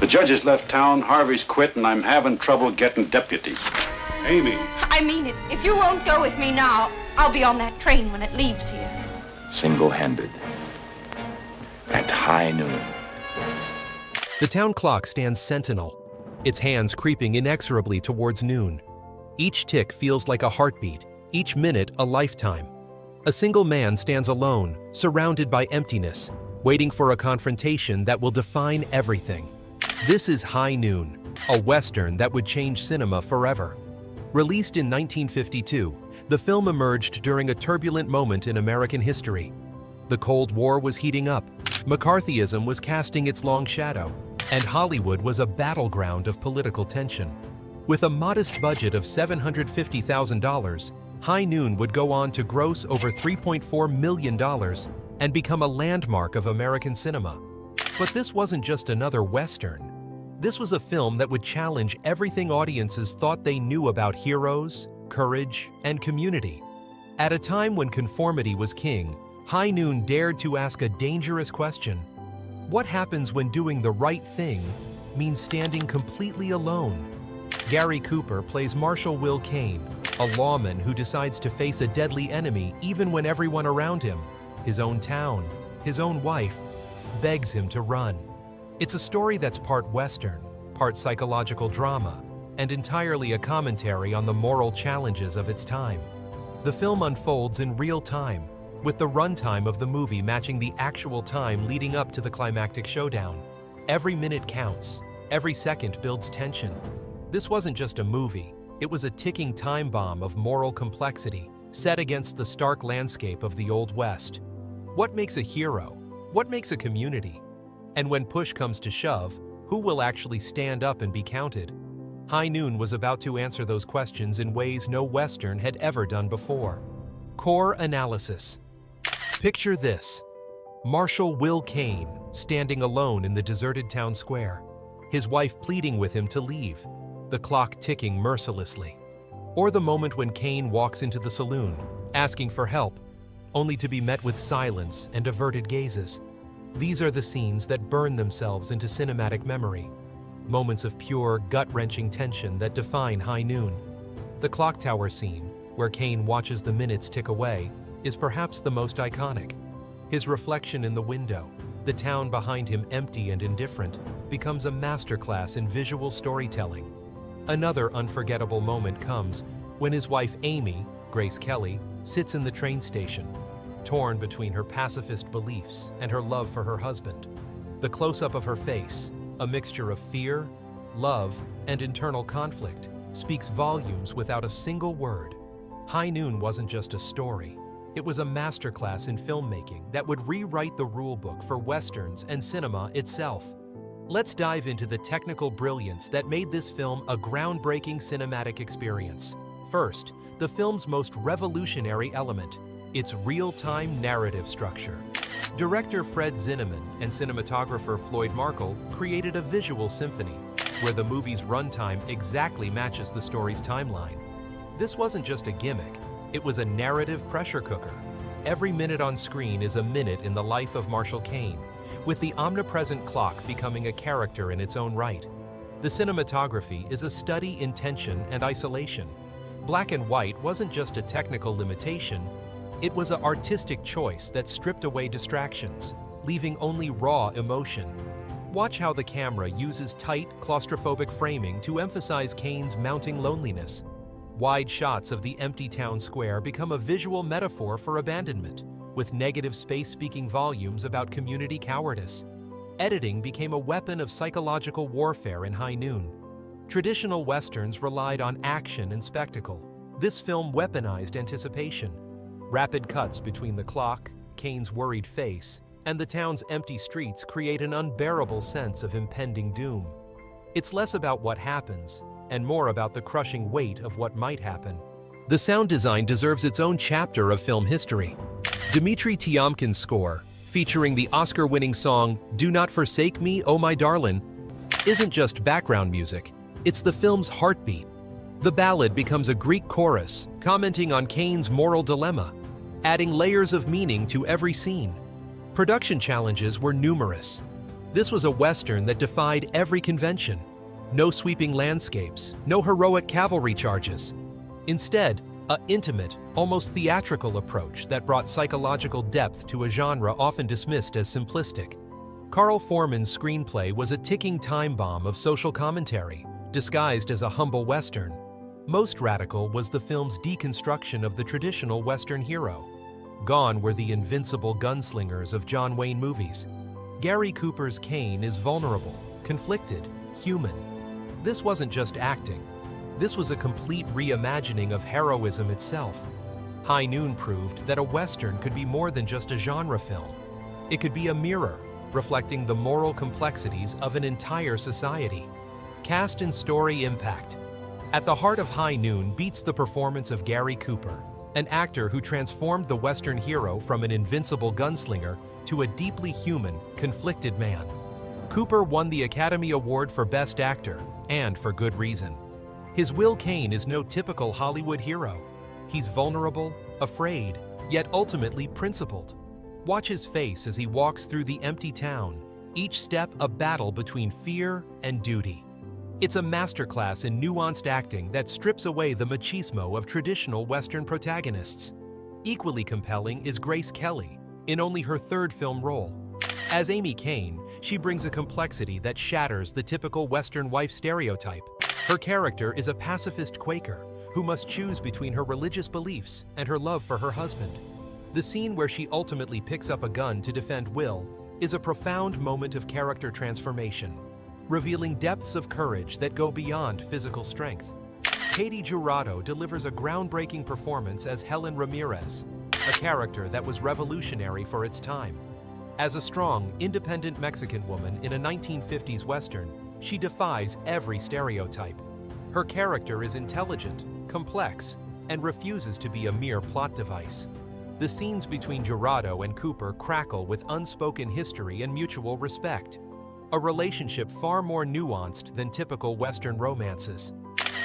The judge has left town, Harvey's quit, and I'm having trouble getting deputies. Amy. I mean it. If you won't go with me now, I'll be on that train when it leaves here. Single-handed. At high noon. The town clock stands sentinel, its hands creeping inexorably towards noon. Each tick feels like a heartbeat, each minute a lifetime. A single man stands alone, surrounded by emptiness, waiting for a confrontation that will define everything. This is High Noon, a Western that would change cinema forever. Released in 1952, the film emerged during a turbulent moment in American history. The Cold War was heating up, McCarthyism was casting its long shadow, and Hollywood was a battleground of political tension. With a modest budget of $750,000, High Noon would go on to gross over $3.4 million and become a landmark of American cinema. But this wasn't just another Western. This was a film that would challenge everything audiences thought they knew about heroes, courage, and community. At a time when conformity was king, High Noon dared to ask a dangerous question. What happens when doing the right thing means standing completely alone? Gary Cooper plays Marshal Will Kane, a lawman who decides to face a deadly enemy even when everyone around him, his own town, his own wife, begs him to run. It's a story that's part Western, part psychological drama, and entirely a commentary on the moral challenges of its time. The film unfolds in real time, with the runtime of the movie matching the actual time leading up to the climactic showdown. Every minute counts, every second builds tension. This wasn't just a movie, it was a ticking time bomb of moral complexity set against the stark landscape of the Old West. What makes a hero? What makes a community? And when push comes to shove, who will actually stand up and be counted? High Noon was about to answer those questions in ways no Western had ever done before. Core analysis. Picture this: Marshal Will Kane standing alone in the deserted town square, his wife pleading with him to leave, the clock ticking mercilessly. Or the moment when Kane walks into the saloon, asking for help, only to be met with silence and averted gazes. These are the scenes that burn themselves into cinematic memory, moments of pure, gut-wrenching tension that define High Noon. The clock tower scene, where Kane watches the minutes tick away, is perhaps the most iconic. His reflection in the window, the town behind him empty and indifferent, becomes a masterclass in visual storytelling. Another unforgettable moment comes when his wife Amy, Grace Kelly, sits in the train station, torn between her pacifist beliefs and her love for her husband. The close-up of her face, a mixture of fear, love, and internal conflict, speaks volumes without a single word. High Noon wasn't just a story. It was a masterclass in filmmaking that would rewrite the rulebook for Westerns and cinema itself. Let's dive into the technical brilliance that made this film a groundbreaking cinematic experience. First, the film's most revolutionary element, its real-time narrative structure. Director Fred Zinnemann and cinematographer Floyd Markle created a visual symphony, where the movie's runtime exactly matches the story's timeline. This wasn't just a gimmick, it was a narrative pressure cooker. Every minute on screen is a minute in the life of Marshal Kane, with the omnipresent clock becoming a character in its own right. The cinematography is a study in tension and isolation. Black and white wasn't just a technical limitation, it was an artistic choice that stripped away distractions, leaving only raw emotion. Watch how the camera uses tight, claustrophobic framing to emphasize Kane's mounting loneliness. Wide shots of the empty town square become a visual metaphor for abandonment, with negative space speaking volumes about community cowardice. Editing became a weapon of psychological warfare in High Noon. Traditional Westerns relied on action and spectacle. This film weaponized anticipation. Rapid cuts between the clock, Kane's worried face, and the town's empty streets create an unbearable sense of impending doom. It's less about what happens, and more about the crushing weight of what might happen. The sound design deserves its own chapter of film history. Dmitri Tiomkin's score, featuring the Oscar-winning song "Do Not Forsake Me, Oh My Darlin'," isn't just background music, it's the film's heartbeat. The ballad becomes a Greek chorus, commenting on Kane's moral dilemma, adding layers of meaning to every scene. Production challenges were numerous. This was a Western that defied every convention. No sweeping landscapes, no heroic cavalry charges. Instead, an intimate, almost theatrical approach that brought psychological depth to a genre often dismissed as simplistic. Carl Foreman's screenplay was a ticking time bomb of social commentary, disguised as a humble Western. Most radical was the film's deconstruction of the traditional Western hero. Gone were the invincible gunslingers of John Wayne movies. Gary Cooper's Kane is vulnerable, conflicted, human. This wasn't just acting. This was a complete reimagining of heroism itself. High Noon proved that a Western could be more than just a genre film. It could be a mirror, reflecting the moral complexities of an entire society. Cast and story impact. At the heart of High Noon beats the performance of Gary Cooper, an actor who transformed the Western hero from an invincible gunslinger to a deeply human, conflicted man. Cooper won the Academy Award for Best Actor, and for good reason. His Will Kane is no typical Hollywood hero. He's vulnerable, afraid, yet ultimately principled. Watch his face as he walks through the empty town, each step a battle between fear and duty. It's a masterclass in nuanced acting that strips away the machismo of traditional Western protagonists. Equally compelling is Grace Kelly, in only her third film role. As Amy Kane, she brings a complexity that shatters the typical Western wife stereotype. Her character is a pacifist Quaker who must choose between her religious beliefs and her love for her husband. The scene where she ultimately picks up a gun to defend Will is a profound moment of character transformation, revealing depths of courage that go beyond physical strength. Katie Jurado delivers a groundbreaking performance as Helen Ramirez, a character that was revolutionary for its time. As a strong, independent Mexican woman in a 1950s Western, she defies every stereotype. Her character is intelligent, complex, and refuses to be a mere plot device. The scenes between Jurado and Cooper crackle with unspoken history and mutual respect, a relationship far more nuanced than typical Western romances.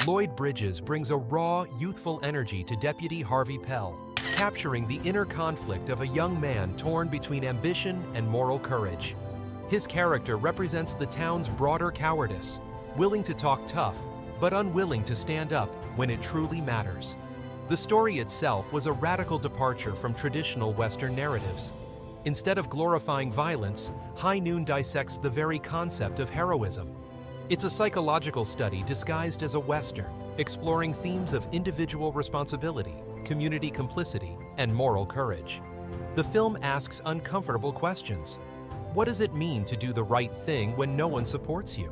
Lloyd Bridges brings a raw, youthful energy to Deputy Harvey Pell, capturing the inner conflict of a young man torn between ambition and moral courage. His character represents the town's broader cowardice, willing to talk tough, but unwilling to stand up when it truly matters. The story itself was a radical departure from traditional Western narratives. Instead of glorifying violence, High Noon dissects the very concept of heroism. It's a psychological study disguised as a Western, exploring themes of individual responsibility, community complicity, and moral courage. The film asks uncomfortable questions. What does it mean to do the right thing when no one supports you?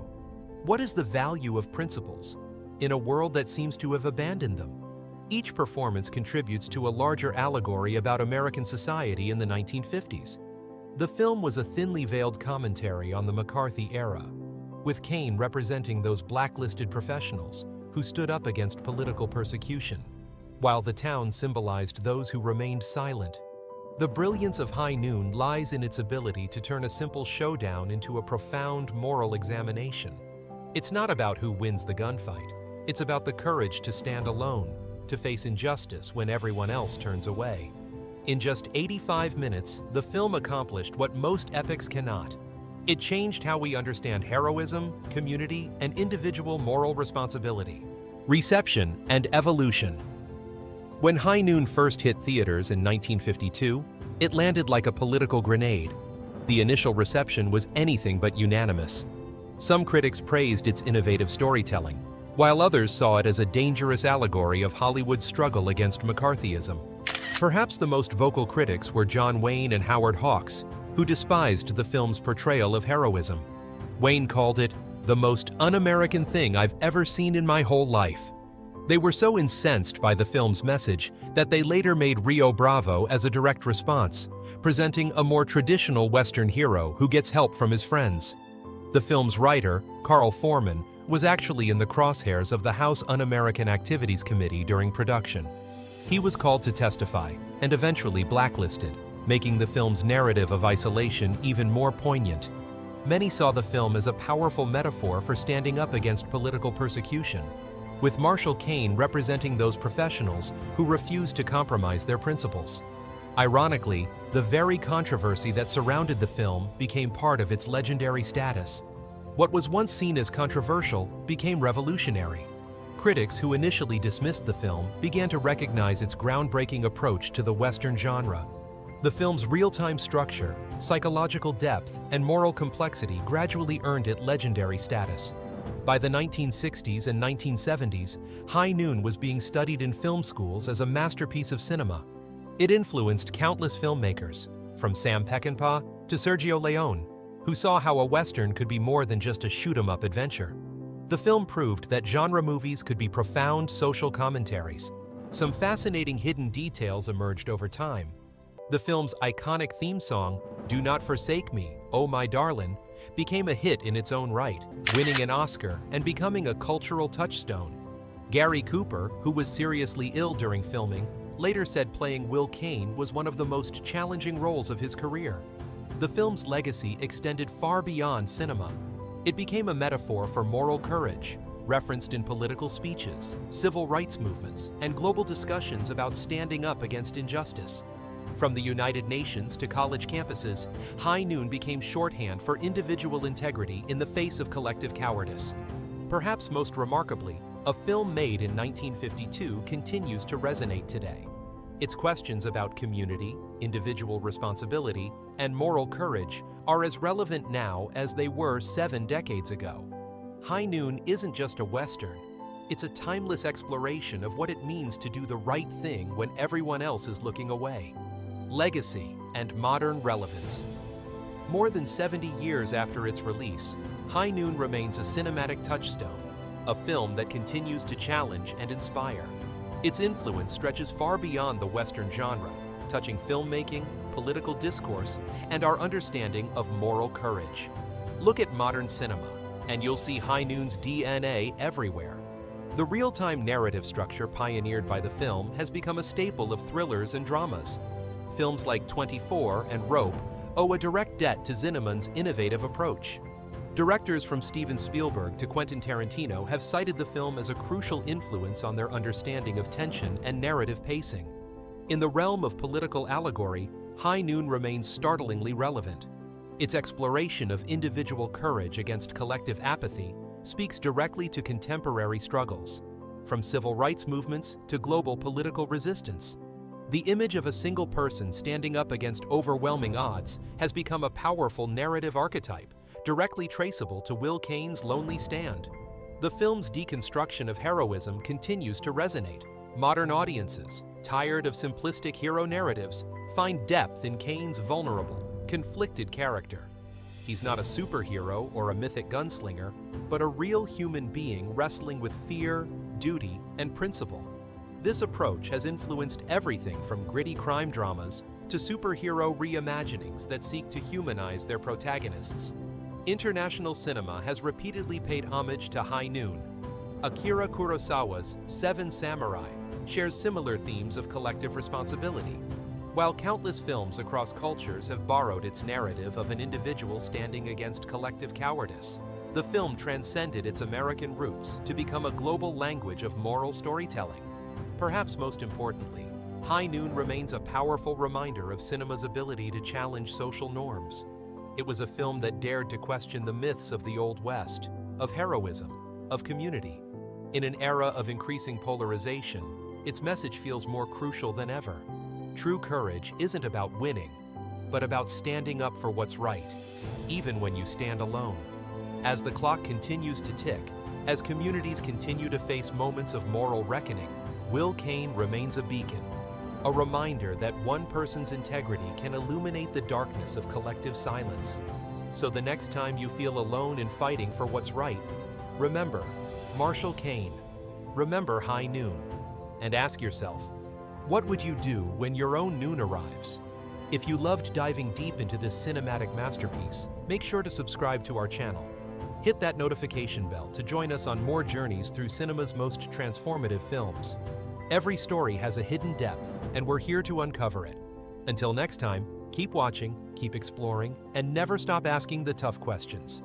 What is the value of principles in a world that seems to have abandoned them? Each performance contributes to a larger allegory about American society in the 1950s. The film was a thinly veiled commentary on the McCarthy era, with Kane representing those blacklisted professionals who stood up against political persecution, while the town symbolized those who remained silent. The brilliance of High Noon lies in its ability to turn a simple showdown into a profound moral examination. It's not about who wins the gunfight. It's about the courage to stand alone, to face injustice when everyone else turns away. In just 85 minutes, the film accomplished what most epics cannot. It changed how we understand heroism, community, and individual moral responsibility. Reception and evolution. When High Noon first hit theaters in 1952, it landed like a political grenade. The initial reception was anything but unanimous. Some critics praised its innovative storytelling, while others saw it as a dangerous allegory of Hollywood's struggle against McCarthyism. Perhaps the most vocal critics were John Wayne and Howard Hawks, who despised the film's portrayal of heroism. Wayne called it the most un-American thing I've ever seen in my whole life. They were so incensed by the film's message that they later made Rio Bravo as a direct response, presenting a more traditional Western hero who gets help from his friends. The film's writer, Carl Foreman, was actually in the crosshairs of the House Un-American Activities Committee during production. He was called to testify and eventually blacklisted, making the film's narrative of isolation even more poignant. Many saw the film as a powerful metaphor for standing up against political persecution, with Marshall Kane representing those professionals who refused to compromise their principles. Ironically, the very controversy that surrounded the film became part of its legendary status. What was once seen as controversial became revolutionary. Critics who initially dismissed the film began to recognize its groundbreaking approach to the Western genre. The film's real-time structure, psychological depth, and moral complexity gradually earned it legendary status. By the 1960s and 1970s, High Noon was being studied in film schools as a masterpiece of cinema. It influenced countless filmmakers, from Sam Peckinpah to Sergio Leone, who saw how a Western could be more than just a shoot-'em-up adventure. The film proved that genre movies could be profound social commentaries. Some fascinating hidden details emerged over time. The film's iconic theme song, "Do Not Forsake Me, Oh My Darlin'," became a hit in its own right, winning an Oscar and becoming a cultural touchstone. Gary Cooper, who was seriously ill during filming, later said playing Will Kane was one of the most challenging roles of his career. The film's legacy extended far beyond cinema. It became a metaphor for moral courage, referenced in political speeches, civil rights movements, and global discussions about standing up against injustice. From the United Nations to college campuses, High Noon became shorthand for individual integrity in the face of collective cowardice. Perhaps most remarkably, a film made in 1952 continues to resonate today. Its questions about community, individual responsibility, and moral courage are as relevant now as they were 7 decades ago. High Noon isn't just a Western, it's a timeless exploration of what it means to do the right thing when everyone else is looking away. Legacy and modern relevance. More than 70 years after its release, High Noon remains a cinematic touchstone, a film that continues to challenge and inspire. Its influence stretches far beyond the Western genre, touching filmmaking, political discourse, and our understanding of moral courage. Look at modern cinema, and you'll see High Noon's DNA everywhere. The real-time narrative structure pioneered by the film has become a staple of thrillers and dramas. Films like 24 and Rope owe a direct debt to Zinnemann's innovative approach. Directors from Steven Spielberg to Quentin Tarantino have cited the film as a crucial influence on their understanding of tension and narrative pacing. In the realm of political allegory, High Noon remains startlingly relevant. Its exploration of individual courage against collective apathy speaks directly to contemporary struggles, from civil rights movements to global political resistance. The image of a single person standing up against overwhelming odds has become a powerful narrative archetype, directly traceable to Will Kane's lonely stand. The film's deconstruction of heroism continues to resonate. Modern audiences, tired of simplistic hero narratives, find depth in Kane's vulnerable, conflicted character. He's not a superhero or a mythic gunslinger, but a real human being wrestling with fear, duty, and principle. This approach has influenced everything from gritty crime dramas to superhero reimaginings that seek to humanize their protagonists. International cinema has repeatedly paid homage to High Noon. Akira Kurosawa's Seven Samurai shares similar themes of collective responsibility, while countless films across cultures have borrowed its narrative of an individual standing against collective cowardice. The film transcended its American roots to become a global language of moral storytelling. Perhaps most importantly, High Noon remains a powerful reminder of cinema's ability to challenge social norms. It was a film that dared to question the myths of the Old West, of heroism, of community. In an era of increasing polarization, its message feels more crucial than ever. True courage isn't about winning, but about standing up for what's right, even when you stand alone. As the clock continues to tick, as communities continue to face moments of moral reckoning, Will Kane remains a beacon, a reminder that one person's integrity can illuminate the darkness of collective silence. So the next time you feel alone in fighting for what's right, remember Marshall Kane, remember High Noon, and ask yourself, what would you do when your own noon arrives? If you loved diving deep into this cinematic masterpiece, make sure to subscribe to our channel. Hit that notification bell to join us on more journeys through cinema's most transformative films. Every story has a hidden depth, and we're here to uncover it. Until next time, keep watching, keep exploring, and never stop asking the tough questions.